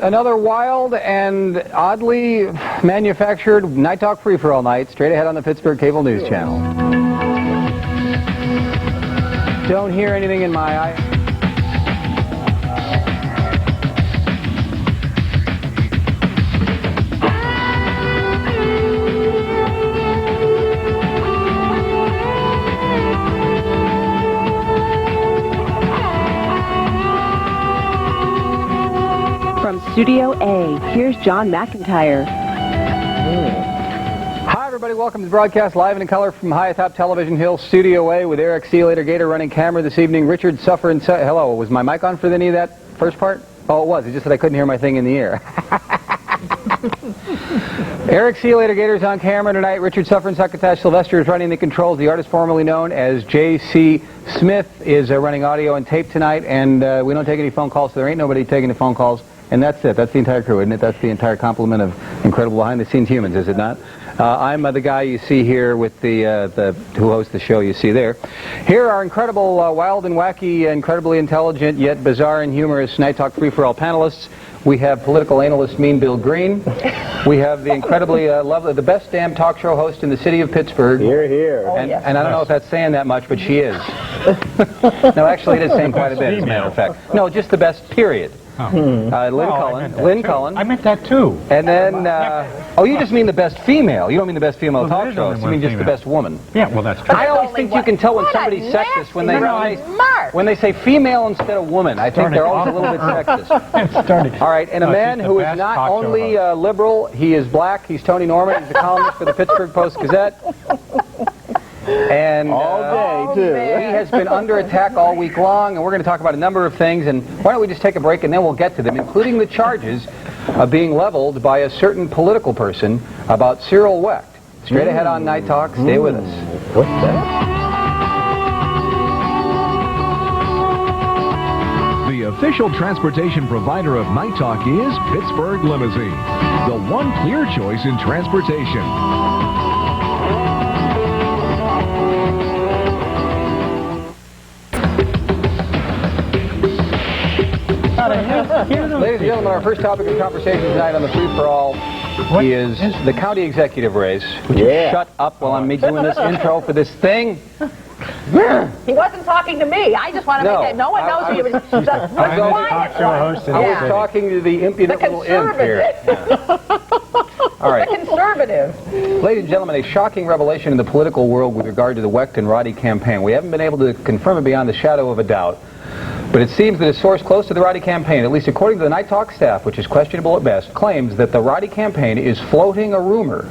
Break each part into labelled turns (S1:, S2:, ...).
S1: another wild and oddly manufactured Night Talk free-for-all night, straight ahead on the Pittsburgh Cable News Channel. Don't hear anything in my eye.
S2: From Studio A, here's John McIntyre.
S1: Hi, everybody. Welcome to the broadcast live and in color from high atop Television Hill, Studio A, with Eric Sealater Gator running camera this evening. Richard Suffer and... Hello. Was my mic on for any of that first part? Oh, it was. It's just that I couldn't hear my thing in the air. Eric Sealater Gator's on camera tonight. Richard Suffer and Succotash Sylvester is running the controls. The artist formerly known as J.C. Smith is running audio and tape tonight. And we don't take any phone calls, so there ain't nobody taking the phone calls. And that's it. That's the entire crew, isn't it? That's the entire complement of incredible behind-the-scenes humans, is it not? I'm the guy you see here with the who hosts the show you see there. Here are incredible, wild and wacky, incredibly intelligent, yet bizarre and humorous Night Talk free-for-all panelists. We have political analyst Mean Bill Green. We have the incredibly lovely, the best damn talk show host in the city of Pittsburgh.
S3: Here, here.
S1: And I don't know if that's saying that much, but she is. No, actually, it is saying quite a bit, as a matter of fact. No, just the best, period. Lynn Cullen. Lynn Cullen.
S4: I meant that too.
S1: And then, oh, you just mean the best female. You don't mean the best female talk show. You mean just the best woman.
S4: Yeah, well, that's true.
S1: I always think you can tell when somebody's sexist when they say female instead of woman. I think they're always a little bit sexist. All right, and a man who is not only liberal, he is black. He's Tony Norman. He's a columnist for the Pittsburgh Post-Gazette. And
S3: all day, too.
S1: He has been under attack all week long, and we're going to talk about a number of things. And why don't we just take a break, and then we'll get to them, including the charges of being leveled by a certain political person about Cyril Wecht. Straight ahead on Night Talk. Stay with us.
S3: What's that?
S5: The official transportation provider of Night Talk is Pittsburgh Limousine, the one clear choice in transportation.
S1: Ladies and gentlemen, our first topic of conversation tonight on the free-for-all is the county executive race. Would you shut up while I'm doing this intro for this thing?
S6: He wasn't talking to me. I just want to make it. No one knows he was.
S1: I was talking to the impudent little imp here. All right.
S6: The conservative.
S1: Ladies and gentlemen, a shocking revelation in the political world with regard to the Wecht and Roddy campaign. We haven't been able to confirm it beyond the shadow of a doubt. But it seems that a source close to the Roddy campaign, at least according to the Night Talk staff, which is questionable at best, claims that the Roddy campaign is floating a rumor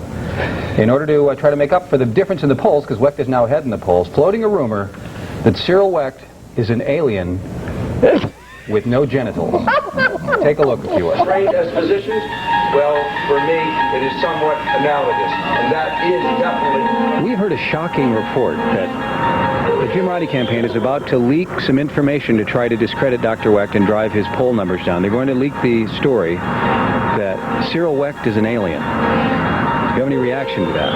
S1: in order to try to make up for the difference in the polls, because Wecht is now ahead in the polls, floating a rumor that Cyril Wecht is an alien with no genitals. Take a look, if you will.
S7: Trained as physicians? Well, for me, it is somewhat analogous, and that is definitely...
S1: We've heard a shocking report that the Jim Roddy campaign is about to leak some information to try to discredit Dr. Wecht and drive his poll numbers down. They're going to leak the story that Cyril Wecht is an alien. Do you have any reaction to that?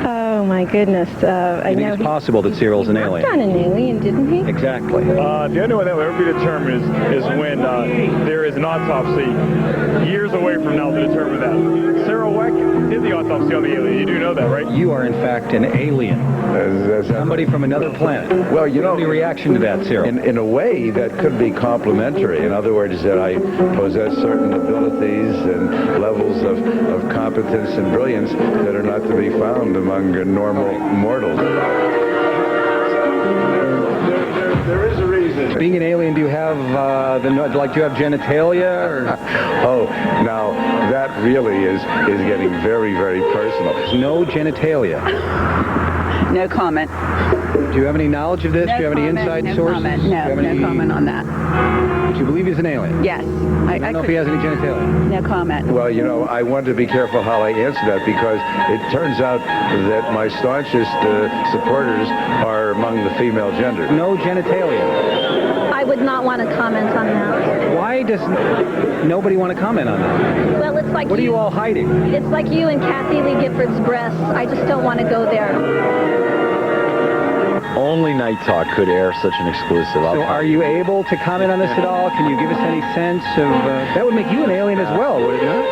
S8: Oh, my goodness.
S1: I think it's possible that Cyril's an alien.
S8: He worked on an alien, didn't he?
S1: Exactly.
S9: The only way that will ever be determined is when there is an autopsy years away from now to determine that. Cyril Wecht did the autopsy on the alien. You do know that, right?
S1: You are, in fact, an alien. Somebody from another planet.
S3: Well, you know...
S1: Any reaction to that, Cyril?
S3: In a way, that could be complimentary. In other words, that I possess certain abilities and levels of competence and brilliance that are not to be found among normal mortals.
S9: There is a reason.
S1: Being an alien, do you have, do you have genitalia? Or?
S3: Oh, now, that really is getting very, very personal.
S1: No genitalia.
S6: No comment.
S1: Do you have any knowledge of this? Do you have any inside sources?
S6: No comment on that.
S1: Do you believe he's an alien?
S6: Yes.
S1: I don't know if he has any genitalia.
S6: No comment.
S3: Well, you know, I want to be careful how I answer that because it turns out that my staunchest supporters are among the female gender.
S1: No genitalia.
S8: I would not want to comment on that.
S1: Why does nobody want to comment on that?
S8: Well, it's like
S1: what are you all hiding?
S8: It's like you and Kathy Lee Gifford's breasts. I just don't want to go there.
S4: only Night Talk could air such an exclusive.
S1: So are you able to comment on this at all? Can you give us any sense of... that would make you an alien as well, would it not?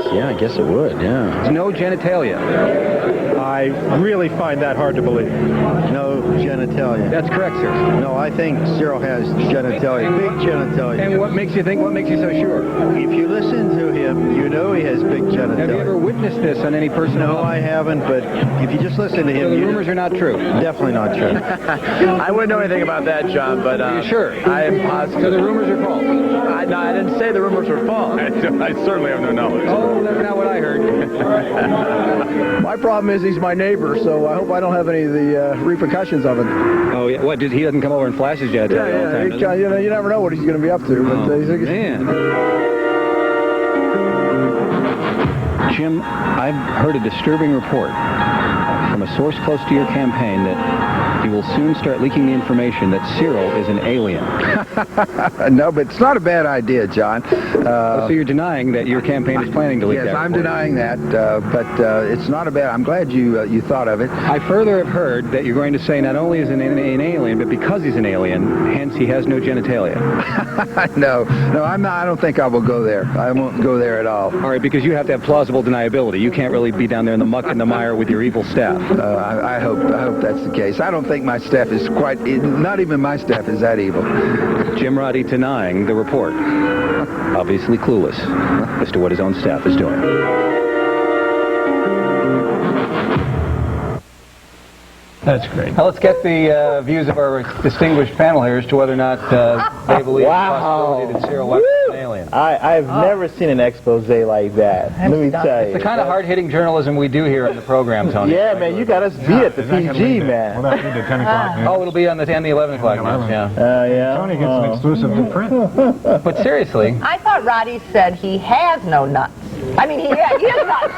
S4: I guess it would, yeah.
S1: There's no genitalia.
S10: I really find that hard to believe.
S11: No genitalia.
S1: That's correct, sir.
S11: No, I think Cyril has genitalia, big genitalia.
S1: And what makes you so sure?
S11: If you listen to him, you know he has big genitalia.
S1: Have you ever witnessed this on any person?
S11: No, I haven't, but if you just listen to him...
S1: So the rumors are not true?
S11: Definitely not true.
S4: I wouldn't know anything about that, John, but...
S1: Are you sure?
S4: I am positive.
S1: So the rumors are false?
S4: No, I didn't say the rumors were false.
S9: I certainly have no knowledge.
S1: Oh, that's not what I heard.
S12: My problem is he's my neighbor, so I hope I don't have any of the repercussions of it.
S1: Oh, yeah. What, he doesn't come over and flash his genitalia all the time,
S12: Yeah, you never know what he's going to be up to. But,
S1: man. Jim, I've heard a disturbing report from a source close to your campaign that you will soon start leaking the information that Cyril is an alien.
S3: No, but it's not a bad idea, John.
S1: So you're denying that your campaign is planning to leak that
S3: Yes, I'm
S1: report.
S3: denying that, but it's not a bad... I'm glad you thought of it.
S1: I further have heard that you're going to say not only is he an alien, but because he's an alien, hence he has no genitalia.
S3: No, I'm not. I don't think I will go there. I won't go there at all.
S1: All right, because you have to have plausible deniability. You can't really be down there in the muck and the mire with your evil staff.
S3: I hope that's the case. I don't think my staff is quite... Not even my staff is that evil.
S1: Jim Roddy denying the report. Obviously clueless as to what his own staff is doing.
S10: That's great.
S1: Now let's get the views of our distinguished panel here as to whether or not they believe the possibility that Cyril Weck is an alien.
S11: I've never seen an expose like that. Let me tell you.
S1: It's the kind of hard-hitting journalism we do here in the program, Tony.
S11: Yeah, man, you got us beat at the PG, man.
S10: Well, that'll be the 10 o'clock news.
S1: Oh, it'll be on the 11 o'clock news, yeah.
S11: Yeah.
S10: Tony gets an exclusive to print.
S1: But seriously...
S6: I thought Roddy said he has no nuts. I mean, he is nuts.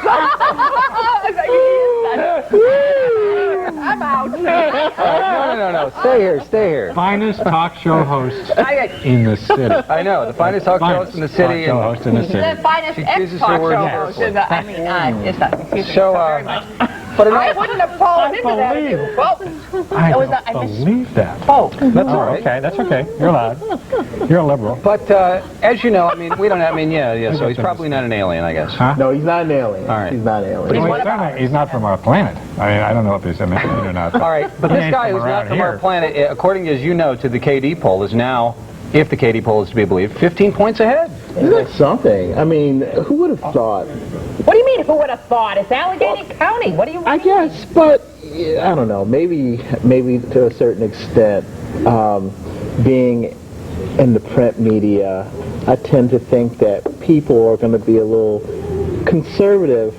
S6: I'm out.
S1: No. Stay here.
S10: Finest talk show host in the city.
S1: I know, the finest talk show host in the city.
S6: The finest ex-talk show host in the... I mean, it's not... Excuse me. So, very much. But I wouldn't have fallen into that.
S10: I don't believe that.
S6: Oh.
S1: That's all right.
S10: Okay, that's okay. You're allowed. You're a liberal.
S1: But, as you know, I mean, we don't... I mean, yeah, so he's probably not an alien, I guess.
S10: Huh?
S11: No, he's not an alien.
S1: All right.
S11: He's not an alien.
S10: Well, he's not from our planet. I mean, I don't know if he's an alien or not.
S1: All right, but this guy who's not from our planet, according, as you know, to the KD poll, is now, if the KD poll is to be believed, 15 points ahead.
S11: Isn't that something? I mean, who would have thought?
S6: What do you mean, who would have thought? It's Allegheny County. What do you mean?
S11: I guess, but I don't know. Maybe to a certain extent, being in the print media, I tend to think that people are going to be a little conservative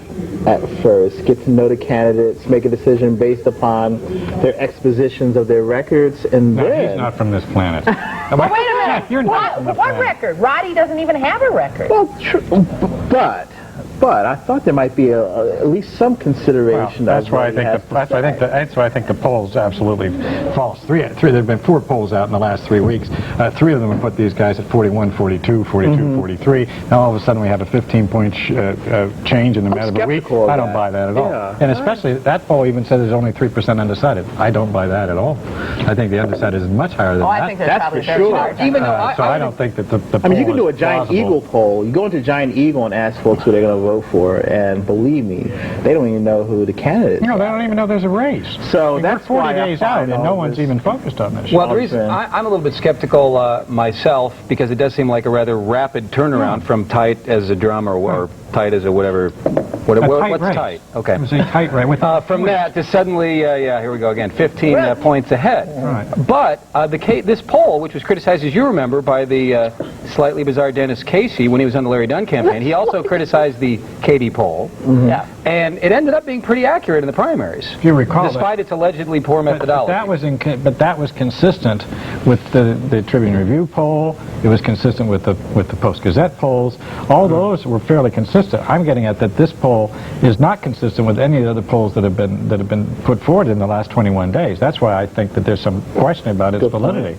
S11: at first, get to know the candidates, make a decision based upon their expositions of their records, and then...
S10: he's not from this planet.
S6: Wait a minute.
S10: You're not from the
S6: What
S10: planet.
S6: record? Roddy doesn't even have a record.
S11: Well, but I thought there might be at least some consideration.
S10: That's why I think the polls absolutely false. Three. There've been 4 polls out in the last 3 weeks. 3 of them have put these guys at 41, 42, 42, 43. Now all of a sudden we have a 15-point change in the matter of a week. I don't buy that at all. And especially that poll even said there's only 3% undecided. I don't buy that at all. I think the undecided is much higher than that.
S6: I think that's
S11: for sure.
S6: Even though
S10: I don't think that the
S11: I mean, you can
S10: poll
S11: do a
S10: is
S11: Giant
S10: plausible.
S11: Eagle poll. You go into Giant Eagle and ask folks who they're going to vote for, and believe me, they don't even know who the candidate is.
S10: No, they don't even know there's a race.
S11: So
S10: that's 40 days out, and no one's even focused on this.
S1: Well, the reason I'm a little bit skeptical myself, because it does seem like a rather rapid turnaround from tight as a drum or tight as a whatever. What's
S10: race.
S1: tight? Okay.
S10: I'm saying tight right with
S1: from that to suddenly, here we go again, 15 points ahead.
S10: Right.
S1: But this poll, which was criticized, as you remember, by the slightly bizarre Dennis Casey when he was on the Larry Dunn campaign, he also criticized the Katie poll.
S6: Yeah.
S1: And it ended up being pretty accurate in the primaries.
S10: If you recall,
S1: despite its allegedly poor methodology.
S10: But that was consistent with the Tribune Review poll. It was consistent with the Post-Gazette polls. All those were fairly consistent. I'm getting at that this poll is not consistent with any of the other polls that have been put forward in the last 21 days. That's why I think that there's some question about its validity.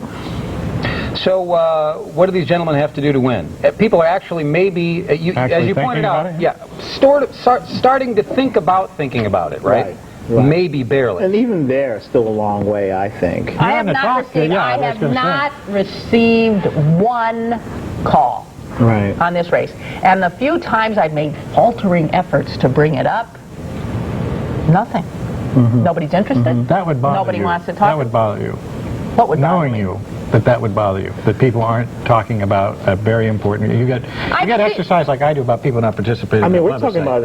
S1: So what do these gentlemen have to do to win? People are actually maybe, as you pointed out, starting to think about thinking about it, right? maybe barely.
S11: And even there, still a long way, I think.
S6: I have not received one call on this race. And the few times I've made faltering efforts to bring it up, nothing. Nobody's interested.
S10: That would bother you.
S6: Nobody wants to talk.
S10: That would bother you.
S6: What would bother
S10: me? Knowing you, that would bother you. That people aren't talking about a very important. You got exercise like I do about people not participating.
S11: I mean, we're talking about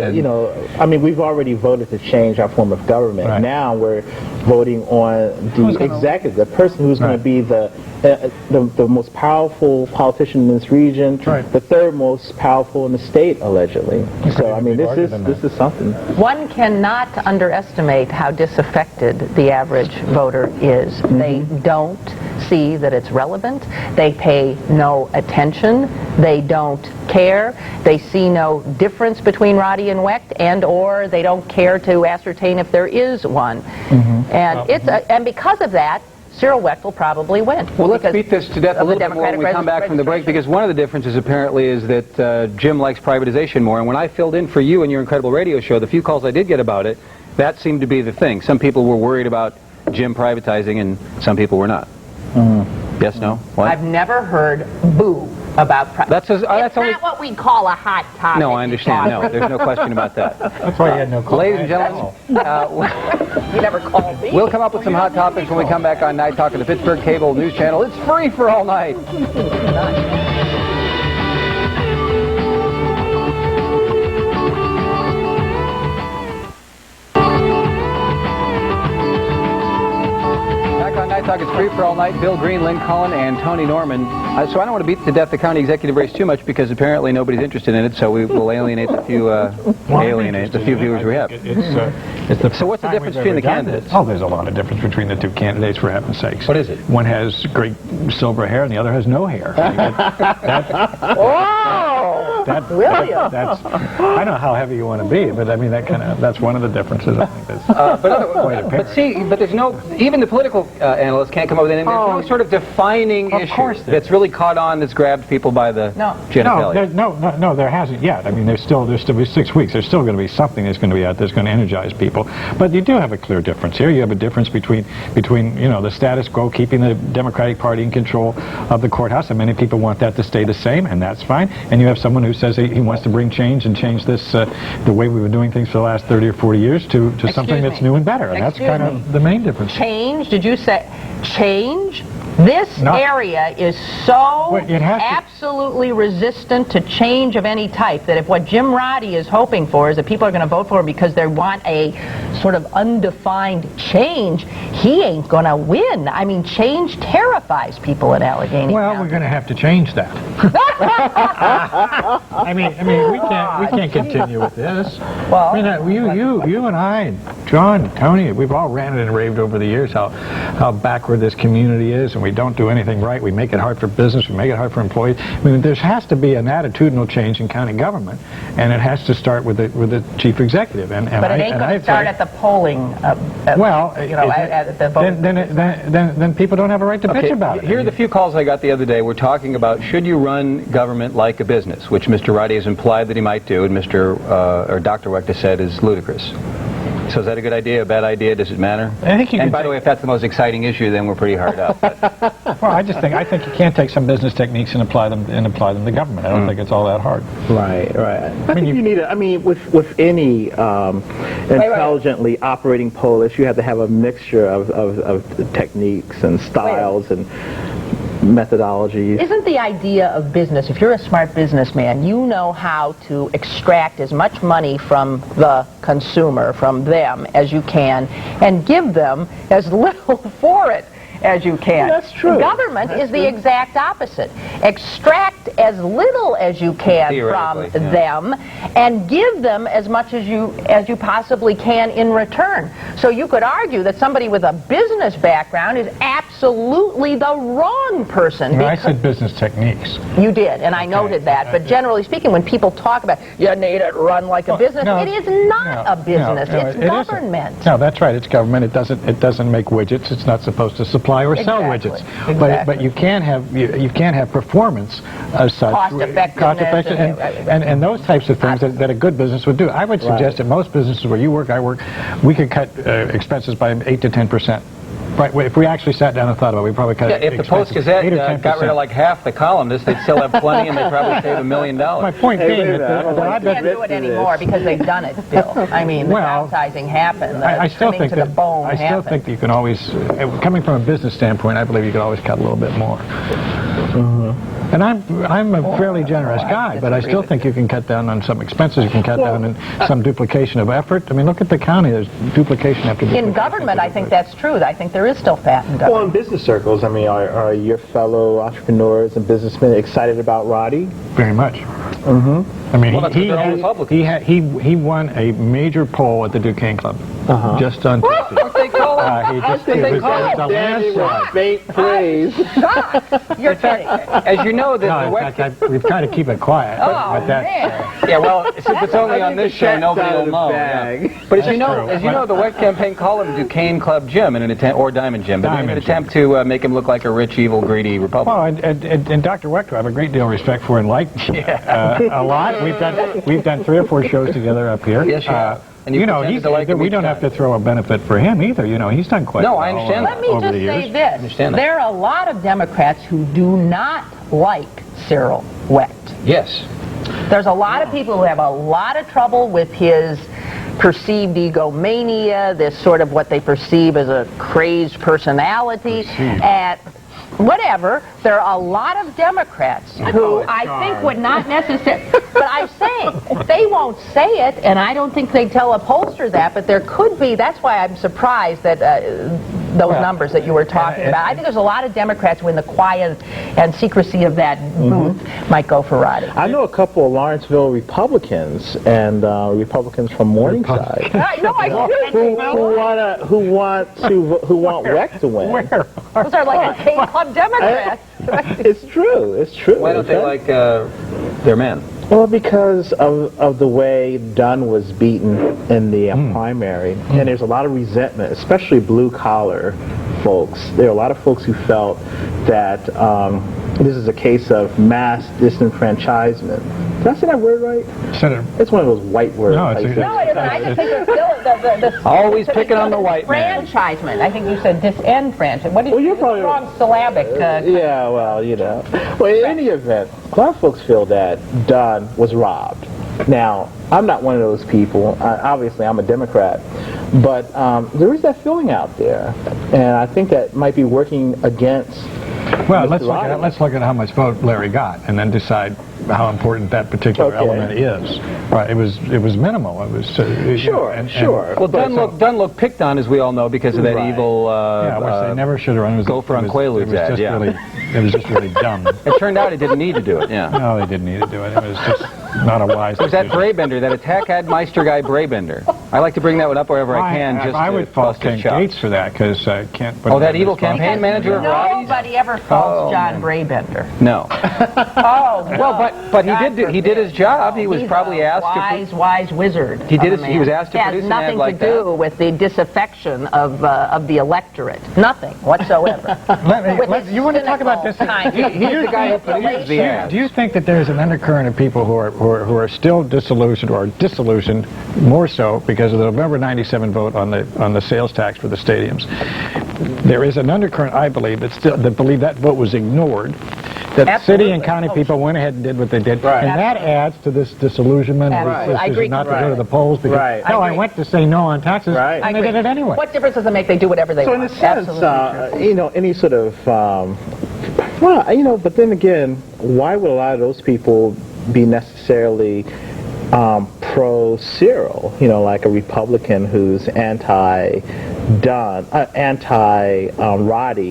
S11: we've already voted to change our form of government.
S10: Right.
S11: Now we're voting on the executive, the person who's going to be the most powerful politician in this region, the third most powerful in the state, allegedly. So I mean, this is something.
S6: One cannot underestimate how disaffected the average voter is. They don't see that it's relevant. They pay no attention. They don't care. They see no difference between Roddy and Wecht, and/or they don't care to ascertain if there is one. And and because of that, Cyril Wecht will probably win.
S1: Well, let's beat this to death a little bit more when we come back from the break, because one of the differences apparently is that Jim likes privatization more. And when I filled in for you in your incredible radio show, the few calls I did get about it, that seemed to be the thing. Some people were worried about Jim privatizing, and some people were not. Yes, no? What?
S6: I've never heard boo about privatization. It's not what we call a hot topic.
S1: No, I understand. No, there's no question about that.
S10: That's why you had no call.
S1: Ladies and gentlemen,
S6: you never called me.
S1: We'll come up with some hot topics when we come back on Night Talk on the Pittsburgh Cable News Channel. It's free for all night. Talk is free for all night. Bill Green, Lynn Cullen, and Tony Norman. So I don't want to beat to death the county executive race too much, because apparently nobody's interested in it. So we will alienate the few viewers we have. So what's the difference between the candidates?
S10: Oh, there's a lot of difference between the two candidates, for heaven's sakes.
S1: What is it?
S10: One has great silver hair, and the other has no hair.
S6: William!
S10: I don't know how heavy you want to be, but I mean that's one of the differences. I think that's
S1: but there's no, even the political analysts can't come up with anything. There's no sort of defining issue that's really caught on, that's grabbed people by the genitalia.
S10: No, there hasn't yet. I mean, there's still 6 weeks. There's still going to be something that's going to be out there that's going to energize people. But you do have a clear difference here. You have a difference between the status quo, keeping the Democratic Party in control of the courthouse, and many people want that to stay the same, and that's fine. And you have someone who says he wants to bring change and change this the way we've been doing things for the last 30 or 40 years to something that's new and better. And that's kind of the main difference.
S6: Change? Did you say change? This area is so absolutely resistant to change of any type that if what Jim Roddy is hoping for is that people are going to vote for him because they want a sort of undefined change, he ain't going to win. I mean, change terrifies people in Allegheny County.
S10: We're going to have to change that. I mean, we can't continue with this. Well, I mean, you and I, John, Tony, we've all ranted and raved over the years how backward this community is, and we don't do anything right. We make it hard for business. We make it hard for employees. I mean, there has to be an attitudinal change in county government, and it has to start with the chief executive. But
S6: it ain't going to start at the polling. At the voting.
S10: Then people don't have a right to bitch about it.
S1: Here are the few calls I got the other day. We're talking about should you run government like a business, which Mr. Roddy has implied that he might do, and Dr. Wecht has said is ludicrous. So is that a good idea, a bad idea? Does it matter?
S10: I think you
S1: and by the way, if that's the most exciting issue, then we're pretty hard up.
S10: Well, I think you can't take some business techniques and apply them to government. I don't think it's all that hard.
S11: Right. I think you need with any intelligently operating polis, you have to have a mixture of techniques and styles and methodologies.
S6: Isn't the idea of business, if you're a smart businessman, you know how to extract as much money from the consumer, from them, as you can, and give them as little for it as you can.
S11: That's true.
S6: Government is the exact opposite. Extract as little as you can from them and give them as much as you possibly can in return. So you could argue that somebody with a business background is absolutely the wrong person.
S10: No, I said business techniques.
S6: You did, and I noted that. But generally speaking, when people talk about you need it run like a business, it is not a business. It's government.
S10: No, that's right. It's government. It doesn't make widgets. It's not supposed to supply supply or sell widgets. But you can't have performance as such.
S6: Cost effectiveness.
S10: And those types of things that a good business would do. I would suggest that most businesses where you work, I work, we could cut expenses by 8 to 10%. Right, if we actually sat down and thought about it, we'd probably cut
S1: if the Post-Gazette got rid of like half the columnists, they'd still have plenty and they'd probably save $1 million.
S10: My point being that
S6: I can't do it anymore because they've done it, Bill. I mean, the downsizing happened.
S10: I still think that you can always, coming from a business standpoint, I believe you can always cut a little bit more. And I'm a fairly generous guy, but I still think you can cut down on some expenses. You can cut down on some duplication of effort. I mean, look at the county. There's duplication after duplication.
S6: In government, I think that's true. I think there is still fat in government.
S11: Well, in business circles, I mean, are your fellow entrepreneurs and businessmen excited about Roddy?
S10: Very much. I mean, he won a major poll at the Duquesne Club. Just on Tuesday.
S1: What they call
S11: it? Faint praise.
S6: You're kidding.
S1: As you know,
S10: we've tried to keep it quiet. But that's,
S1: yeah, well, since it's only on this show, nobody will know. Yeah. But as you know, the West campaign called him Duquesne Club Jim in an attempt, or Diamond Jim, but in an attempt to make him look like a rich, evil, greedy Republican.
S10: Well, and Dr. Wechter, I have a great deal of respect for and like a lot. We've done 3 or 4 shows together up here.
S1: Yes, you have. And
S10: you know, we don't have to throw a benefit for him either. You know, he's done quite well.
S1: No, I understand
S6: that. Let me just say this. There are a lot of Democrats who do not like Cyril Wecht.
S1: Yes.
S6: There's a lot of people who have a lot of trouble with his perceived egomania, this sort of what they perceive as a crazed personality. Whatever, there are a lot of Democrats who I think would not necessarily, but I'm saying, they won't say it, and I don't think they tell a pollster that, but there could be, that's why I'm surprised that those numbers that you were talking about. I think there's a lot of Democrats who in the quiet and secrecy of that booth might go for Roddy.
S11: I know a couple of Lawrenceville Republicans and Republicans from Morningside who want Wecht to win.
S6: Those are like a K-Club Democrats.
S11: It's true. It's true.
S1: Why don't they like their men?
S11: Well, because of the way Dunn was beaten in the primary, and there's a lot of resentment, especially blue-collar folks. There are a lot of folks who felt that this is a case of mass disenfranchisement. Did I say that word right?
S10: Senator.
S11: It's one of those white words.
S6: No, it isn't. I just think it's still
S1: always picking on the white man.
S6: Enfranchisement. I think you said disenfranchisement. What do you think? Strong syllabic.
S11: Yeah, well, you know. Well, in any event, a lot of folks feel that Dunn was robbed. Now, I'm not one of those people. Obviously, I'm a Democrat. But there is that feeling out there. And I think that might be working against
S10: Well, let's look at how much vote Larry got, and then decide how important that particular element is. Right? It was minimal. It was
S11: sure.
S1: Well, Dunn looked picked on, as we all know, because of that evil.
S10: Which they never should have run. It was
S1: Gopher on Quaaludes ad.
S10: It was just really dumb.
S1: It turned out it didn't need to do it. Yeah.
S10: No, they didn't need to do it. It was just not a wise.
S1: It was that Brabender, that attack ad Meister guy Brabender. I like to bring that one up wherever I can.
S10: I would fault Ken Gates for that, because I can't.
S1: That evil campaign manager of Roddy's?
S6: Nobody ever faults John Brabender.
S1: No. But he did his job. He was probably asked.
S6: Wise wizard.
S1: He was asked to produce an ad like that.
S6: It has nothing to do with the disaffection of the electorate. Nothing whatsoever.
S10: You want to talk about this?
S1: He's the guy who produced the ad.
S10: Do you think that there's an undercurrent of people who are still disillusioned, or disillusioned more so because of the November '97 vote on the sales tax for the stadiums? There is an undercurrent, I believe, that believe that vote was ignored. That city and county people went ahead and did what they did, and that adds to this disillusionment.
S6: I agree.
S10: Not to go to the polls because I went to say no on taxes, and they did it anyway.
S6: What difference does it make? They do whatever they want.
S11: So in a sense, any sort of but then again, why would a lot of those people be necessarily pro-Cyril, like a Republican who's anti-Roddy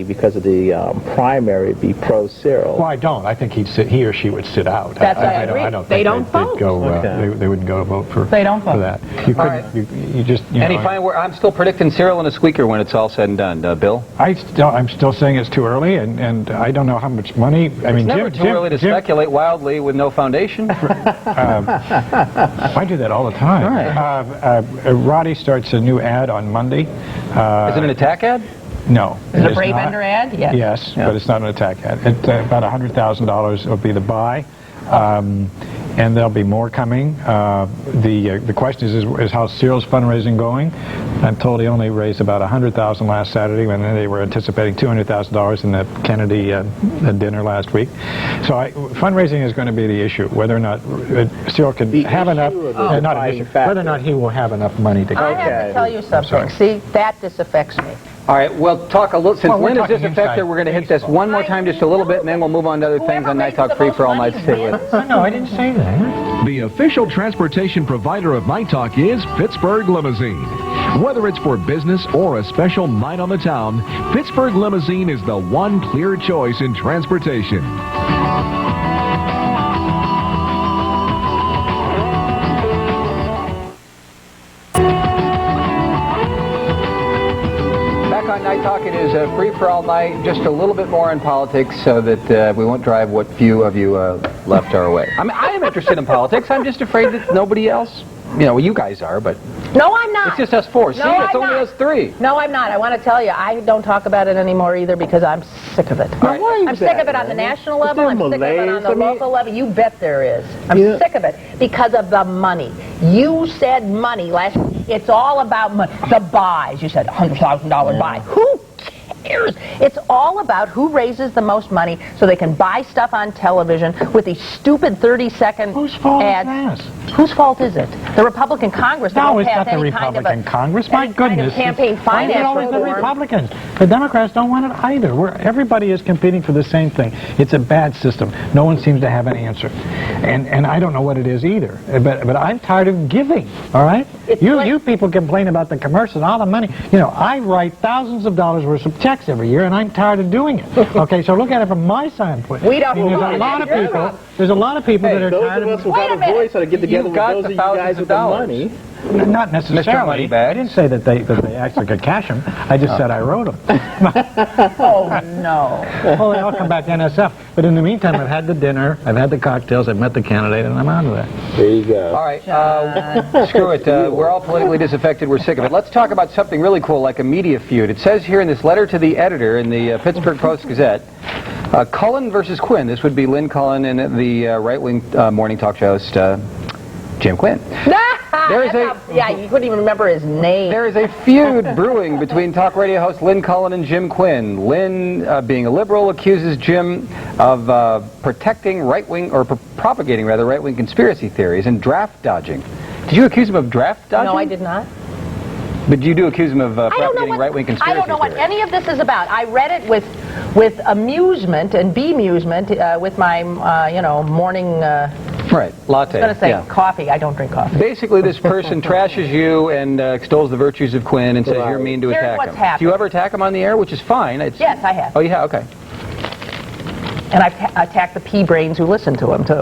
S11: because of the primary, be pro-Cyril?
S10: Well, I don't. I think he or she would sit out.
S6: That's I agree.
S10: I don't think
S6: they don't vote.
S10: They wouldn't go vote for.
S6: They don't vote
S10: for that. You couldn't. You just.
S1: Any final word? I'm still predicting Cyril and a squeaker when it's all said and done. Bill?
S10: I'm still saying it's too early, and I don't know how much money. I mean,
S1: it's never too early to speculate wildly with no foundation.
S10: I do that all the time. Roddy starts a new ad on Monday.
S1: Is it an attack ad?
S10: No.
S6: Is it a
S10: is
S6: Brave
S10: not.
S6: Ender ad? Yes.
S10: Yes, but it's not an attack ad. About $100,000 will be the buy. And there'll be more coming. The question is how's Cyril's fundraising going? I'm told he only raised about $100,000 last Saturday, when they were anticipating $200,000 in the Kennedy dinner last week. So fundraising is going to be the issue, whether or not Cyril can have enough. Not an issue. Whether or not he will have enough money to go.
S6: I have to tell you something. See, that disaffects me.
S1: All right, we'll talk a little, since
S10: Well, we're
S1: Lynn is
S10: talking
S1: disaffected, we're going to hit this one more time just a little bit, and then we'll move on to other things on Night Talk Free for All Night. Stay with us.
S10: No, I didn't say that.
S5: The official transportation provider of Night Talk is Pittsburgh Limousine. Whether it's for business or a special night on the town, Pittsburgh Limousine is the one clear choice in transportation.
S1: On Night Talk, it is free for all night, just a little bit more in politics so that we won't drive what few of you left our way. I mean, I am interested in politics. I'm just afraid that nobody else, well, you guys are, but...
S6: No, I'm not.
S1: It's just us four. See, it's only us three.
S6: No, I'm not. I want to tell you, I don't talk about it anymore either because I'm sick of it.
S11: Right.
S6: I'm sick of it on the national level. I'm sick of it on the local level. You bet there is. I'm sick of it because of the money. You said money last. It's all about money. The buys. You said $100,000 buy. Who cares? It's all about who raises the most money so they can buy stuff on television with these stupid 30-second ads.
S10: Whose fault is this?
S6: Whose fault is it? The Republican Congress.
S10: No, it's not the Republican Congress. My goodness.
S6: Campaign finance.
S10: It's always the Republicans. The Democrats don't want it either. Everybody is competing for the same thing. It's a bad system. No one seems to have an answer. And I don't know what it is either. But I'm tired of giving, all right? You people complain about the commercials and all the money. I write thousands of dollars worth of checks every year, and I'm tired of doing it. Okay, so look at it from my standpoint.
S6: We don't.
S10: There's a lot of people. There's a lot of people that are tired of.
S11: Those of us without a voice ought to get together with those of you guys with the money.
S10: Not necessarily. I didn't say that they actually could cash them. I just said I wrote them.
S6: Oh, no.
S10: Well, they all come back to NSF. But in the meantime, I've had the dinner, I've had the cocktails, I've met the candidate, and I'm out of that.
S11: There you go.
S1: All right. Screw it. We're all politically disaffected. We're sick of it. Let's talk about something really cool, like a media feud. It says here in this letter to the editor in the Pittsburgh Post-Gazette, Cullen versus Quinn. This would be Lynn Cullen and the right-wing morning talk show host, Jim Quinn.
S6: You couldn't even remember his name.
S1: There is a feud brewing between talk radio host Lynn Cullen and Jim Quinn. Lynn, being a liberal, accuses Jim of protecting right-wing, or propagating, rather, right-wing conspiracy theories and draft dodging. Did you accuse him of draft dodging?
S6: No, I did not.
S1: But you do accuse him of propagating right-wing conspiracy theories.
S6: I don't know what any of this is about. I read it with amusement and bemusement with my, morning...
S1: Right, latte.
S6: I was going to say coffee. I don't drink coffee.
S1: Basically, this person trashes you and extols the virtues of Quinn and says you're mean to attack him.
S6: Happened.
S1: Do you ever attack him on the air, which is fine?
S6: Yes, I have.
S1: Oh, yeah, okay.
S6: And I've attacked the pea-brains who listen to him, too.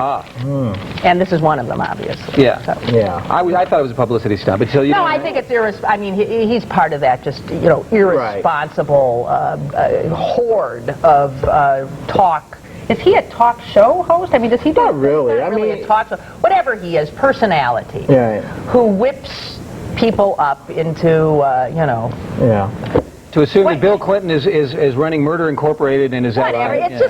S6: And this is one of them, obviously.
S1: Yeah.
S6: So.
S1: Yeah. I thought it was a publicity stunt, but you
S6: No, I think it's he's part of that just, irresponsible horde of talk. Is he a talk show host? I mean, does he do...
S11: Not really.
S6: I mean, a talk show. Whatever he is, personality. Who whips people up into,
S1: To assume that Bill Clinton is running Murder Incorporated and is
S6: whatever. It's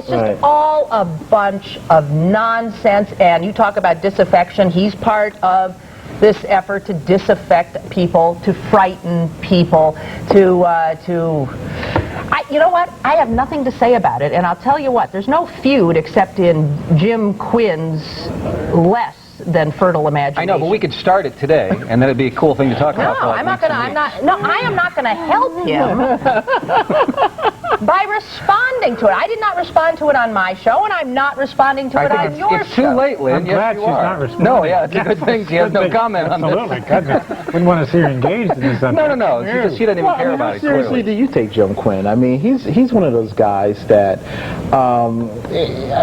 S6: just all a bunch of nonsense. And you talk about disaffection. He's part of this effort to disaffect people, to frighten people, you know what? I have nothing to say about it, and I'll tell you what. There's no feud except in Jim Quinn's less than fertile imagination.
S1: I know, but we could start it today, and then it'd be a cool thing to talk about.
S6: No, I am not going to help him by responding to it. I did not respond to it on my show, and I'm not responding to it on your show.
S1: It's too late, Lynn.
S10: I'm glad she's not responding.
S1: No, it's a good thing she has no comment on this.
S10: Absolutely, goodness. Wouldn't want to see her engaged in this.
S1: No. She doesn't even care about it.
S11: Seriously, do you take Jim Quinn? I mean, he's one of those guys that,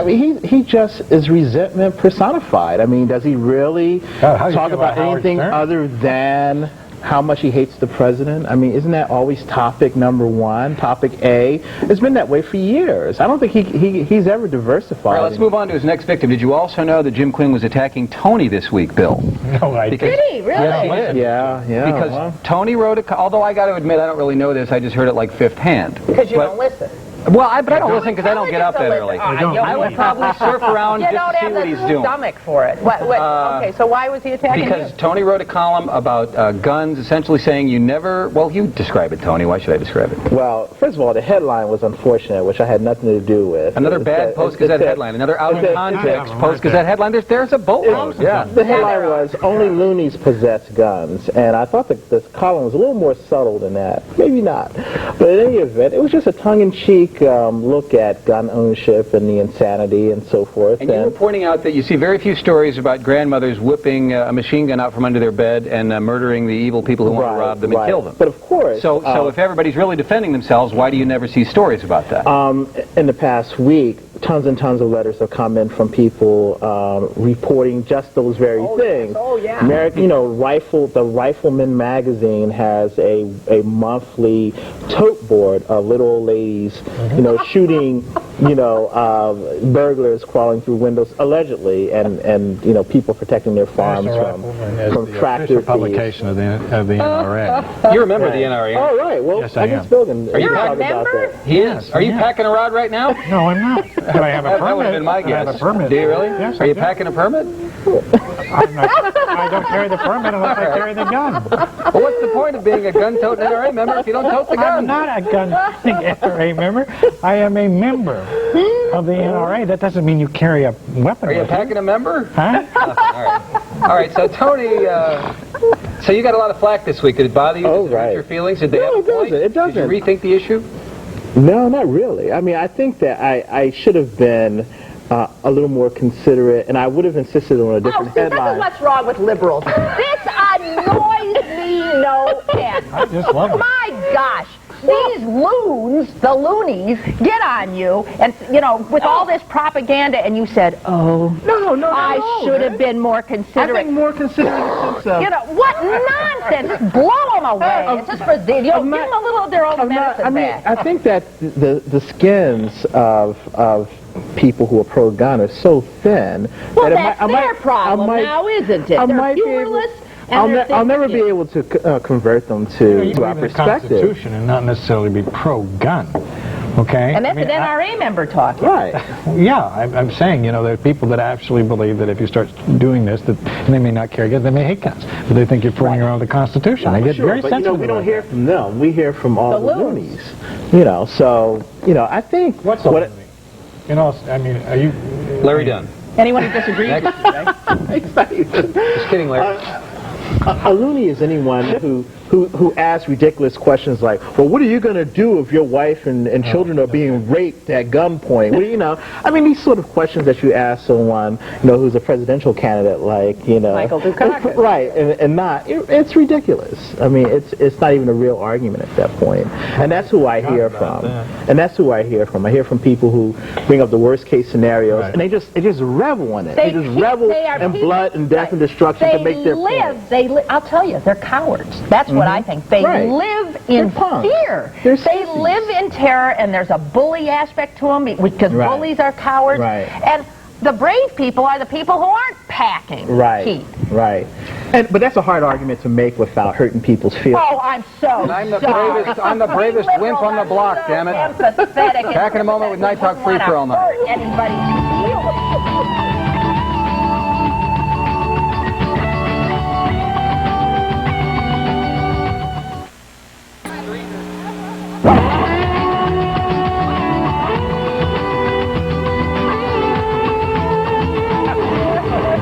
S11: he just is resentment personified. I mean, does he really talk about anything other than how much he hates the president? I mean, isn't that always topic number one, topic A? It's been that way for years. I don't think he's ever diversified.
S1: All right, let's move on to his next victim. Did you also know that Jim Quinn was attacking Tony this week, Bill?
S10: No, I
S6: Did he? Really?
S1: Yes, he did.
S11: Yeah.
S1: Because
S11: well.
S1: Tony wrote although I got to admit, I don't really know this. I just heard it like fifth hand.
S6: Because you don't listen.
S1: Well, but I don't listen because I don't get up that early. I would probably surf around
S6: you
S1: just
S6: don't
S1: to see
S6: have
S1: what
S6: the
S1: he's doing.
S6: stomach for it. Okay, so why was he attacking
S1: Because
S6: you?
S1: Tony wrote a column about guns, essentially saying you never... Well, you describe it, Tony. Why should I describe it?
S11: Well, first of all, the headline was unfortunate, which I had nothing to do with.
S1: Another bad Post-Gazette headline. Another out-of-context Post-Gazette headline. There's a boatload. Yeah.
S11: The headline was, only loonies possess guns. And I thought that this column was a little more subtle than that. Maybe not. But in any event, it was just a tongue-in-cheek look at gun ownership and the insanity and so forth.
S1: And you were pointing out that you see very few stories about grandmothers whipping a machine gun out from under their bed and murdering the evil people who want to rob them and kill them.
S11: But of course...
S1: So if everybody's really defending themselves, why do you never see stories about that?
S11: In the past week, tons and tons of letters have come in from people reporting just those very things.
S6: Yes. Oh, yeah.
S11: American, the Rifleman magazine has a monthly tote board of little old ladies, shooting, burglars crawling through windows allegedly, and people protecting their farms from tractor thieves.
S10: Publication of the NRA.
S1: You remember the NRA?
S11: Oh, right. Well,
S10: yes, I am.
S11: Bilden,
S6: You're a member?
S1: He is. Are you packing a rod right now?
S10: No, I'm not. But I have a permit.
S1: That would have been my guess.
S10: I have a permit.
S1: Do you really?
S10: Yes,
S1: Are you packing a permit?
S10: I don't carry the permit unless I carry the gun.
S1: Well, what's the point of being a gun-toting NRA member if you don't tote the gun?
S10: I'm not a gun-toting NRA member. I am a member of the NRA. That doesn't mean you carry a weapon.
S1: Are you packing a member?
S10: Huh?
S1: All right. So Tony, so you got a lot of flack this week. Did it bother you? Did it hurt your feelings? Did they have a point?
S11: It doesn't.
S1: Did you rethink the issue?
S11: No, not really. I mean, I think that I should have been a little more considerate, and I would have insisted on a different headline.
S6: This is what's wrong with liberals. This annoys me no end.
S10: I just love it.
S6: My gosh. These loons, the loonies, get on you, and with all this propaganda, and you said, "Oh,
S11: no,
S6: I should have been more considerate."
S11: I've been more considerate since.
S6: What nonsense! Blow them away. It's just for give them a little of their own medicine back.
S11: I think that the skins of people who are pro-gun are so thin.
S6: Well, that's their problem now, isn't it? They're humorless.
S11: I'll never be able to convert them to our perspective.
S10: Constitution and not necessarily be pro-gun. Okay?
S6: And that's an NRA member talking.
S11: Right.
S10: Yeah, I'm saying, there are people that actually believe that if you start doing this, that they may not carry guns, they may hate guns, but they think you're putting around the Constitution. They get very sensitive.
S11: We don't hear from them. We hear from all the loonies. I think...
S10: What's a loony? Are you...
S1: Larry Dunn.
S6: Anyone who disagrees with you,
S1: Just kidding, Larry.
S11: A loony is anyone who asks ridiculous questions like, well, what are you going to do if your wife and children are being raped at gunpoint? These sort of questions that you ask someone, who's a presidential candidate, like,
S6: Michael Dukakis.
S11: Right, and it's ridiculous. It's not even a real argument at that point. And that's who I hear from. And that's who I hear from. I hear from people who bring up the worst case scenarios, and they just revel in it. They just revel in blood and death and destruction to make their point.
S6: I'll tell you, they're cowards. That's what I think. They live in fear. They live in terror, and there's a bully aspect to them because bullies are cowards.
S11: Right.
S6: And the brave people are the people who aren't packing heat.
S11: Right. But that's a hard argument to make without hurting people's feelings.
S6: Oh, I'm so
S1: And I'm the bravest wimp on the block, damn it. Back in a moment with NightTalk Free for All Night.
S6: Anybody's feelings.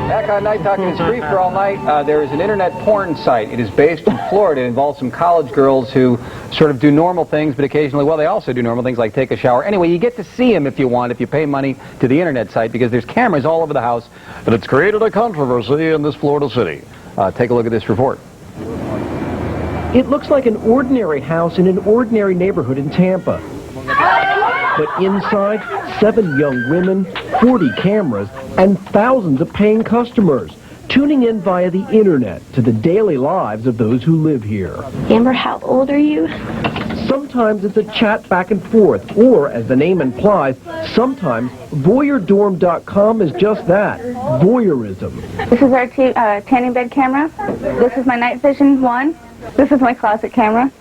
S1: Back on NightTalk, and it's free for all night. There is an internet porn site. It is based in Florida. It involves some college girls who sort of do normal things, but occasionally, they also do normal things like take a shower. Anyway, you get to see them if you want, if you pay money to the internet site, because there's cameras all over the house, and it's created a controversy in this Florida city. Take a look at this report.
S13: It looks like an ordinary house in an ordinary neighborhood in Tampa. But inside, 7 young women, 40 cameras, and thousands of paying customers. tuning in via the internet to the daily lives of those who live here.
S8: Amber, how old are you?
S13: Sometimes it's a chat back and forth, or, as the name implies, sometimes voyeurdorm.com is just that, voyeurism.
S14: This is our tanning bed camera. This is my night vision one. This is my closet camera.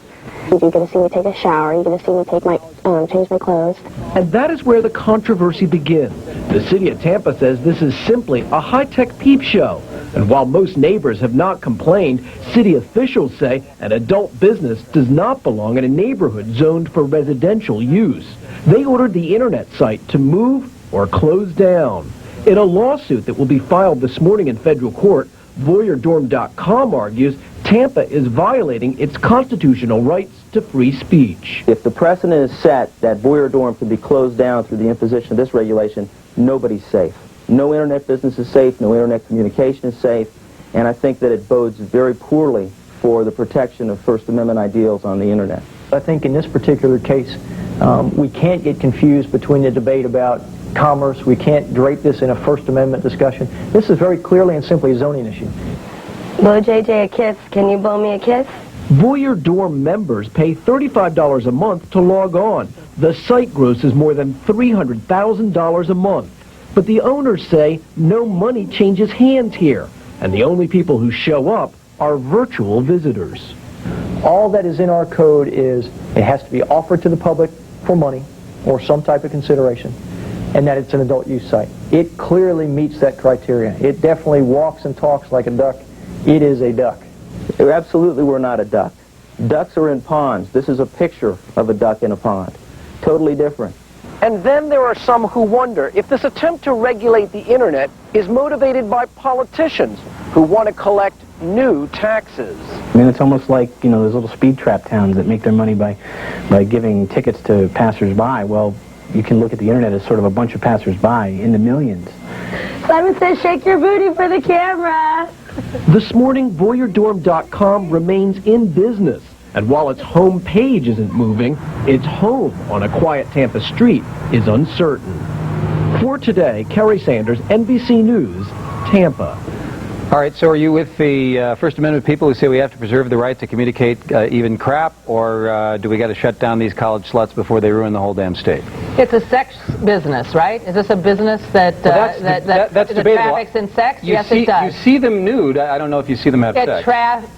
S8: You're going to see me take a shower. You're going to see me take my change my clothes.
S13: And that is where the controversy begins. The city of Tampa says this is simply a high-tech peep show. And while most neighbors have not complained, city officials say an adult business does not belong in a neighborhood zoned for residential use. They ordered the internet site to move or close down. In a lawsuit that will be filed this morning in federal court, voyeurdorm.com argues Tampa is violating its constitutional rights to free speech.
S15: If the precedent is set that Voyeur Dorm can be closed down through the imposition of this regulation, nobody's safe. No internet business is safe, no internet communication is safe, and I think that it bodes very poorly for the protection of First Amendment ideals on the internet.
S16: I think in this particular case, we can't get confused between the debate about commerce. We can't drape this in a First Amendment discussion. This is very clearly and simply a zoning issue.
S8: Blow JJ a kiss. Can you blow me a kiss?
S13: Voyeur Dorm members pay $35 a month to log on. The site grosses more than $300,000 a month. But the owners say no money changes hands here, and the only people who show up are virtual visitors.
S16: All that is in our code is it has to be offered to the public for money or some type of consideration, and that it's an adult use site. It clearly meets that criteria. It definitely walks and talks like a duck. It is a duck.
S15: Absolutely, we're not a duck. Ducks are in ponds. This is a picture of a duck in a pond. Totally different.
S13: And then there are some who wonder if this attempt to regulate the internet is motivated by politicians who want to collect new taxes.
S17: I mean, it's almost like, you know, those little speed trap towns that make their money by giving tickets to passersby. Well, you can look at the internet as sort of a bunch of passersby in the millions.
S8: Simon says shake your booty for the camera.
S13: This morning, voyeurdorm.com remains in business. And while its home page isn't moving, its home on a quiet Tampa street is uncertain. For today, Kerry Sanders, NBC News, Tampa.
S1: All right, so are you with the First Amendment people who say we have to preserve the right to communicate even crap, or do we got to shut down these college sluts before they ruin the whole damn state?
S6: It's a sex business, right? Is this a business that
S1: that's debatable.
S6: traffics in sex? Yes, it does.
S1: You see them nude. I don't know if you see them have sex.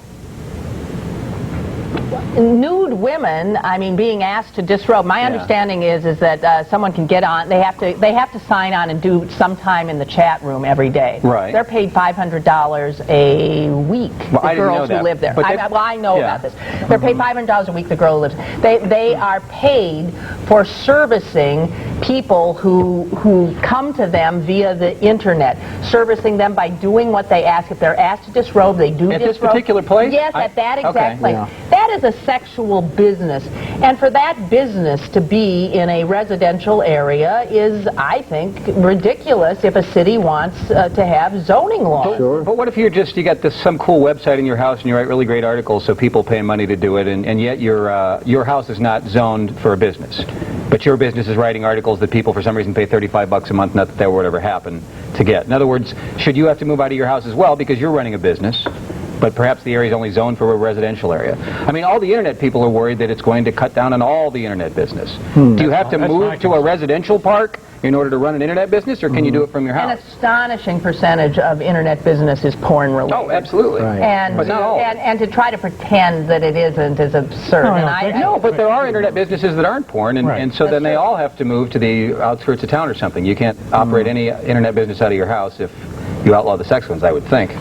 S6: Nude women, I mean, being asked to disrobe. My understanding is that someone can get on. They have to sign on and do some time in the chat room every day.
S1: Right.
S6: They're paid $500 a week.
S1: Well,
S6: the girls who live there. I know about this. They're paid $500 a week. The girl who lives. They are paid for servicing people who come to them via the internet, servicing them by doing what they ask. If they're asked to disrobe, they do disrobe.
S1: At this particular place?
S6: Yes, at that exact place. Yeah. That is a sexual business, and for that business to be in a residential area is, I think, ridiculous if a city wants to have zoning laws.
S1: But what if you got some cool website in your house and you write really great articles so people pay money to do it, and yet your house is not zoned for a business, but your business is writing articles that people for some reason pay $35 a month, not that that would ever happen, to get. In other words, should you have to move out of your house as well because you're running a business, but perhaps the area is only zoned for a residential area? I mean, all the internet people are worried that it's going to cut down on all the internet business. Do you have to move to a residential park in order to run an internet business, or can you do it from your house?
S6: An astonishing percentage of internet business is porn related.
S1: Oh, absolutely.
S6: Right. And,
S1: but not all.
S6: And to try to pretend that it isn't is absurd.
S1: No, but there are internet businesses that aren't porn, and so then they all have to move to the outskirts of town or something. You can't operate any internet business out of your house if you outlaw the sex ones, I would think.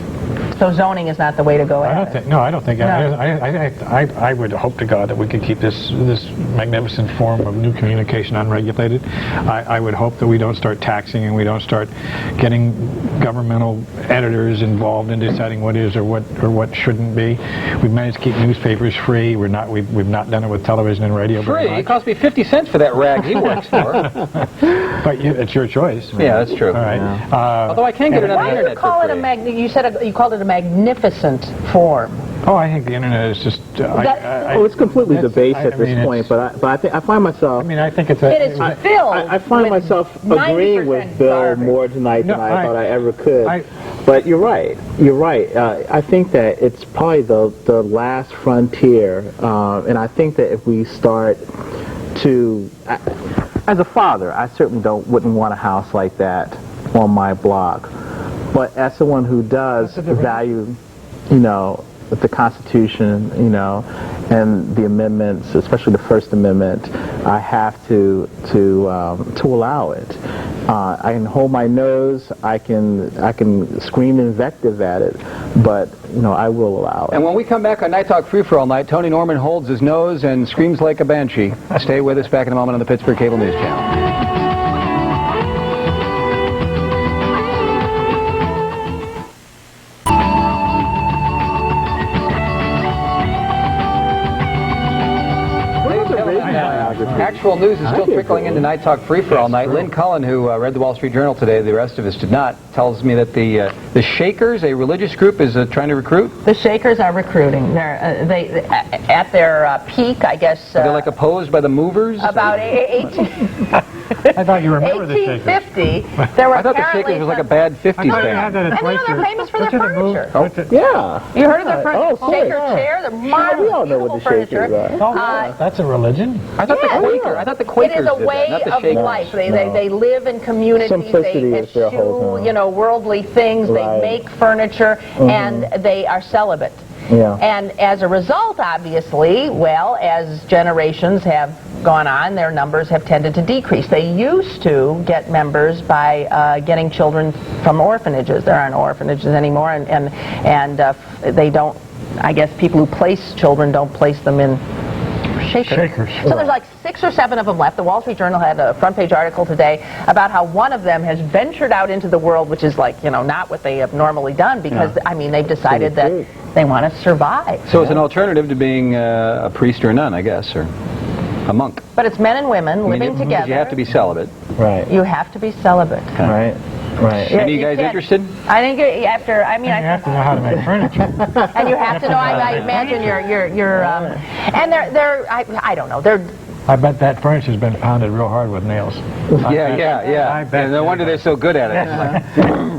S6: So zoning is not the way to go.
S10: I don't think. I would hope to God that we could keep this magnificent form of new communication unregulated. I would hope that we don't start taxing and we don't start getting governmental editors involved in deciding what is or what shouldn't be. We've managed to keep newspapers free. We've not done it with television and radio.
S1: Free? It cost me 50 cents for that rag he works for.
S10: But it's your choice.
S1: Yeah, that's true.
S10: All right.
S1: Yeah. Although I can get it on the internet
S6: for free. You said you called it a magnificent form.
S10: Oh, I think the internet is just.
S11: It's completely debased at this point. But I find myself.
S10: I mean, I think it's.
S6: It is filled.
S11: I find myself agreeing with Bill more tonight than I thought I ever could. But you're right. You're right. I think that it's probably the last frontier, and I think that if we start to, as a father, I certainly wouldn't want a house like that on my block. But as someone who does value, the Constitution, and the amendments, especially the First Amendment, I have to allow it. I can hold my nose, I can scream invective at it, but I will allow it.
S1: And when we come back on Night Talk Free for All Night, Tony Norman holds his nose and screams like a banshee. Stay with us. Back in a moment on the Pittsburgh Cable News Channel. Actual news is still trickling into Night Talk Free for All Night. Lynn Cullen, who read the Wall Street Journal today, the rest of us did not, tells me that the Shakers, a religious group, is trying to recruit.
S6: The Shakers are recruiting. They're they at their peak, I guess.
S1: Are they like opposed by the Movers?
S6: About 18.
S10: I thought you remember the Shakers.
S6: 1850. There were
S1: I thought the Shakers was like a bad 50s band.
S6: They're famous for their furniture.
S11: Yeah.
S6: You heard of their furniture?
S11: Oh,
S6: Shaker chair, the marvelous,
S11: we all know what the
S6: furniture.
S11: Shakers are.
S10: That's a religion?
S1: I thought the Quakers
S6: It is a
S1: did
S6: way
S1: that, not the
S6: of life. They live in communities.
S11: Simplicity
S6: They
S11: is their whole
S6: eschew,
S11: thing.
S6: worldly things.
S11: Right.
S6: They make furniture, and they are celibate.
S11: Yeah.
S6: And as a result, obviously, well, as generations have gone on, their numbers have tended to decrease. They used to get members by getting children from orphanages. There aren't orphanages anymore, and they don't. I guess people who place children don't place them in Shakers. So there's like 6 or 7 of them left. The Wall Street Journal had a front page article today about how one of them has ventured out into the world, which is like, not what they have normally done, because, they've decided that they want to survive.
S1: So it's an alternative to being a priest or a nun, I guess, or a monk.
S6: But it's men and women living together.
S1: You have to be celibate.
S11: Right.
S6: You have to be celibate.
S11: Right. Right.
S1: Any of you guys interested?
S6: I think after,
S10: you have to know how to make furniture.
S6: And you have to know, I imagine and they're I don't know,
S10: I bet that furniture's been pounded real hard with nails.
S1: Yeah.
S10: I bet.
S1: No wonder they're so good at it.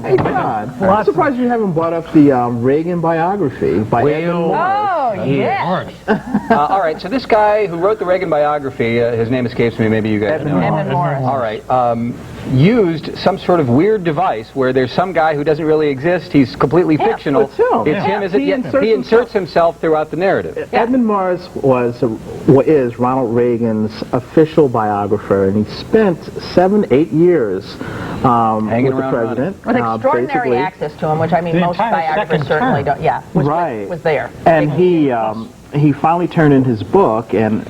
S11: Hey, John, I'm surprised you haven't brought up the Reagan biography by Edmund Morris.
S6: Oh, yes.
S1: All right, so this guy who wrote the Reagan biography, his name escapes me, maybe you guys know.
S6: Edmund Morris.
S1: All right, used some sort of weird device where there's some guy who doesn't really exist, he's completely fictional.
S11: It's him.
S1: He inserts himself throughout the narrative.
S11: Edmund Morris is Ronald Reagan's official biographer, and he spent 7-8 years
S1: hanging
S11: with the president.
S6: With extraordinary access to him, which most biographers certainly don't. Yeah, was there.
S11: And he finally turned in his book, and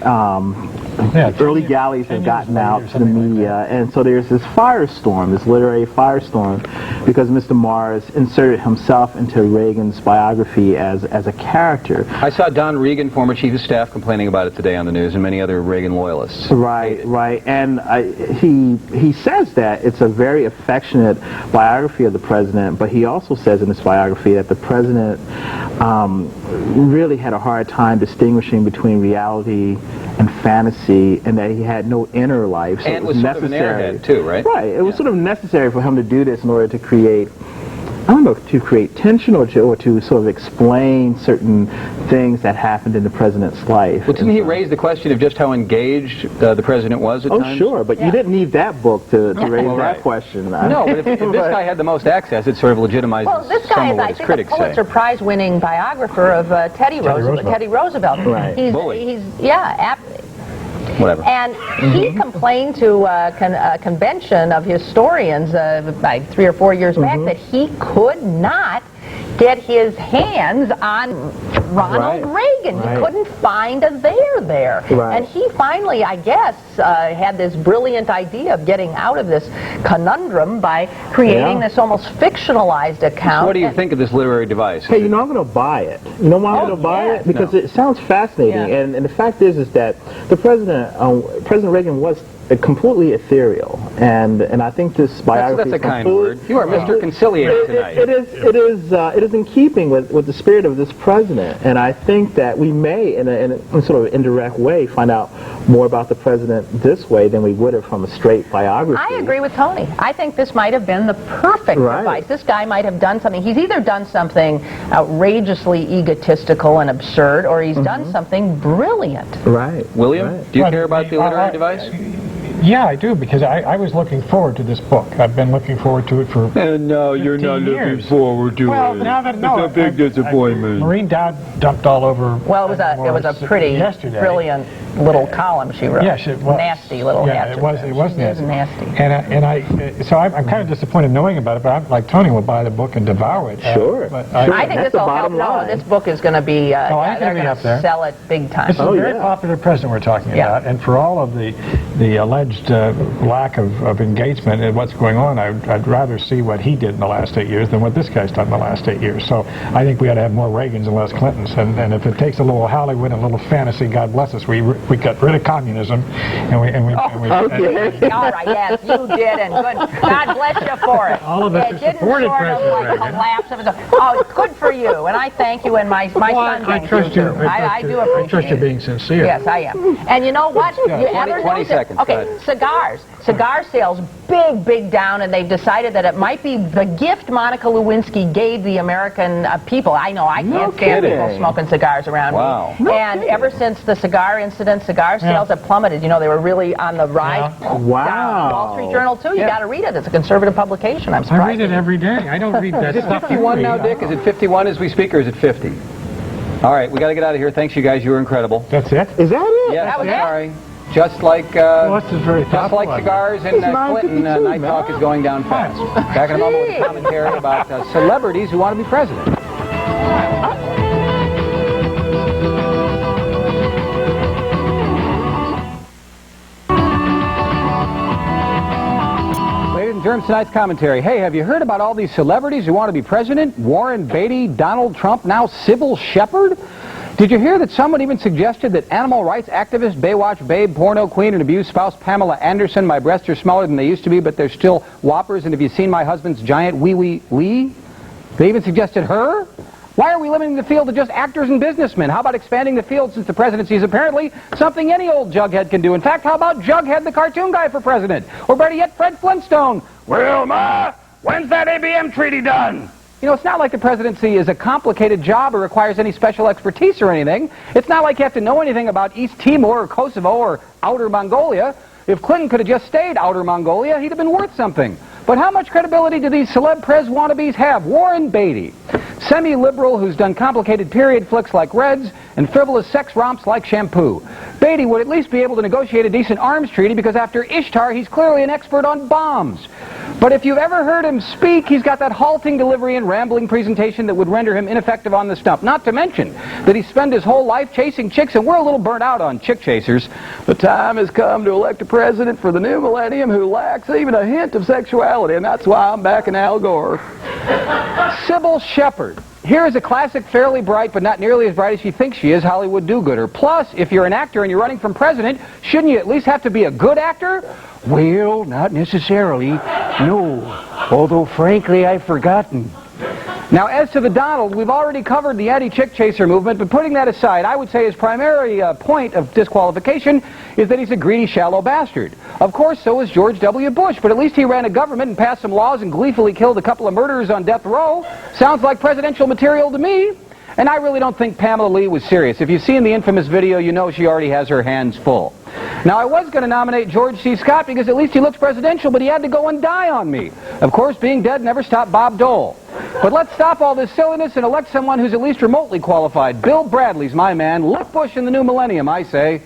S11: early galleys have gotten out to the media, and so there's this firestorm, this literary firestorm, because Mr. Morris inserted himself into Reagan's biography as a character.
S1: I saw Don Regan, former chief of staff, complaining about it today on the news, and many other Reagan loyalists.
S11: Right, and he says that it's a very affectionate biography of the president, but he also says in his biography that the president really had a hard time distinguishing between reality and fantasy, and that he had no inner life. So
S1: and
S11: it was
S1: necessary. Sort of an airhead too, right?
S11: Right. It was sort of necessary for him to do this in order to create, to create tension or to sort of explain certain things that happened in the president's life.
S1: Well, didn't he raise the question of just how engaged the president was at times?
S11: Oh, sure, but you didn't need that book to raise that question.
S1: No, but if this guy had the most access, it sort of legitimizes
S6: this guy
S1: some of what
S6: is,
S1: his critics
S6: a Pulitzer Prize-winning biographer of Teddy Roosevelt.
S11: Right.
S6: He's
S1: whatever.
S6: And he complained to a convention of historians like 3 or 4 years back that he could not get his hands on Ronald Reagan. He couldn't find a there. And he finally, I guess, had this brilliant idea of getting out of this conundrum by creating this almost fictionalized account.
S1: So what do you think of this literary device?
S11: Hey, I'm going to buy it. You know why I'm going to buy it? Because it sounds fascinating. And the fact is that the President Reagan was completely ethereal, and I think this biography.
S1: That's a kind word. You are Mr. Conciliator tonight.
S11: It is in keeping with the spirit of this president. And I think that we may, in a sort of indirect way, find out more about the president this way than we would have from a straight biography.
S6: I agree with Tony. I think this might have been the perfect device. This guy might have done something. He's either done something outrageously egotistical and absurd, or he's done something brilliant.
S11: Right.
S1: William, do you care about the literary device?
S10: Yeah, I do, because I was looking forward to this book. I've been looking forward to it for
S3: And now you're not looking forward to
S10: well,
S3: it.
S10: now that, no,
S3: it's a big disappointment.
S10: Maureen Dowd dumped all over.
S6: Well, it was a pretty brilliant little column she wrote.
S10: Yes, it was.
S6: Nasty little.
S10: Yeah, it was nasty.
S6: Nasty.
S10: So I'm kind of disappointed knowing about it, but I'm like Tony will buy the book and devour it.
S11: Sure.
S6: I think this will help. No, this book is going to be. They're going to sell it big time.
S10: This is a very popular president we're talking about, and for all of the alleged lack of engagement in what's going on, I'd rather see what he did in the last 8 years than what this guy's done in the last 8 years. So I think we ought to have more Reagans and less Clintons. And if it takes a little Hollywood and a little fantasy, God bless us, we got rid of communism. And we
S6: Okay. All right, yes, you did, and good. God bless you for it.
S10: All of us
S6: it didn't
S10: supported
S6: sort of
S10: President
S6: like collapse. It was oh, good for you, and I thank you, and my son thanks you too. I do appreciate
S10: I trust you being sincere.
S6: Yes, I am. And you know what? You ever
S1: 20 seconds.
S6: Okay, cigars. Cigar sales, big down, and they've decided that it might be the gift Monica Lewinsky gave the American people. I know, I can't stand people smoking cigars around me. And ever since the cigar incident, cigar sales have plummeted. You know, they were really on the rise.
S11: Wow.
S6: Wall Street Journal, too. You got to read it. It's a conservative publication. I'm surprised.
S10: I read it every day. I don't read that
S1: Is it
S10: stuff.
S1: 51 now, Dick? Is it 51 as we speak, or is it 50? All right, we got to get out of here. Thanks, you guys. You were incredible.
S10: That's it?
S11: Is that it?
S1: Yes,
S6: That was it?
S1: sorry. Just like just like cigars and Clinton, Night Talk is going down fast. Back in a moment with commentary about celebrities who want to be president. Ladies and germs, tonight's commentary. Hey, have you heard about all these celebrities who want to be president? Warren Beatty, Donald Trump, now Sybil Shepherd? Did you hear that someone even suggested that animal rights activist, Baywatch babe, porno queen, and abused spouse Pamela Anderson, my breasts are smaller than they used to be, but they're still whoppers, and have you seen my husband's giant wee-wee wee? They even suggested her? Why are we limiting the field to just actors and businessmen? How about expanding the field, since the presidency is apparently something any old Jughead can do? In fact, how about Jughead the cartoon guy for president? Or better yet, Fred Flintstone? Well, Ma, when's that ABM treaty done? You know, it's not like the presidency is a complicated job or requires any special expertise or anything. It's not like you have to know anything about East Timor or Kosovo or Outer Mongolia. If Clinton could have just stayed Outer Mongolia, he'd have been worth something. But how much credibility do these celeb prez wannabes have? Warren Beatty, semi-liberal who's done complicated period flicks like Reds and frivolous sex romps like Shampoo. Beatty would at least be able to negotiate a decent arms treaty because after Ishtar, he's clearly an expert on bombs. But if you've ever heard him speak, he's got that halting delivery and rambling presentation that would render him ineffective on the stump. Not to mention that he spent his whole life chasing chicks, and we're a little burnt out on chick chasers. The time has come to elect a president for the new millennium who lacks even a hint of sexuality, and that's why I'm backing Al Gore. Sybil Shepherd. Here is a classic, fairly bright, but not nearly as bright as she thinks she is, Hollywood do-gooder. Plus, if you're an actor and you're running for president, shouldn't you at least have to be a good actor? Well, not necessarily, no. Although, frankly, I've forgotten. Now, as to the Donald, we've already covered the anti-chick chaser movement, but putting that aside, I would say his primary point of disqualification is that he's a greedy, shallow bastard. Of course, so is George W. Bush, but at least he ran a government and passed some laws and gleefully killed a couple of murderers on death row. Sounds like presidential material to me. And I really don't think Pamela Lee was serious. If you've seen the infamous video, you know she already has her hands full. Now, I was going to nominate George C. Scott because at least he looks presidential, but he had to go and die on me. Of course, being dead never stopped Bob Dole. But let's stop all this silliness and elect someone who's at least remotely qualified. Bill Bradley's my man. Lick Bush in the new millennium, I say.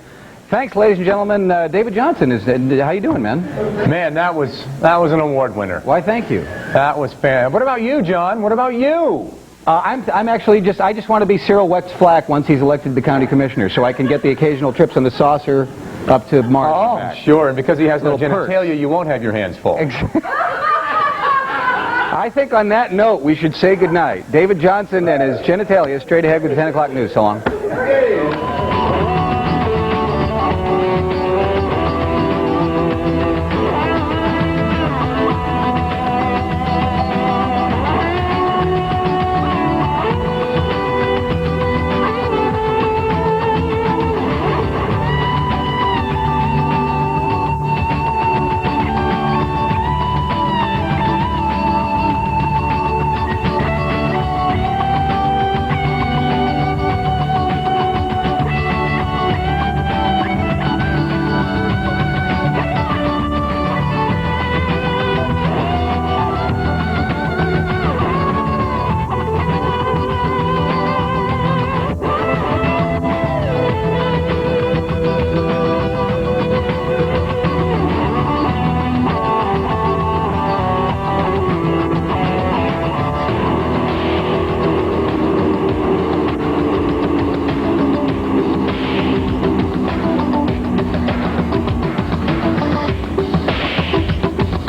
S1: Thanks, ladies and gentlemen. David Johnson is. How you doing, man?
S18: Man, that was an award winner.
S1: Why, thank you.
S18: That was fan. What about you, John? What about you?
S1: I'm actually I just want to be Cyril Wex Flack once he's elected the county commissioner, so I can get the occasional trips on the saucer up to Mars.
S18: Oh,
S1: and back.
S18: sure. And because he has no
S1: Little
S18: genitalia, you won't have your hands full.
S1: I think on that note, we should say goodnight. David Johnson and his genitalia straight ahead with the 10 o'clock news. So long.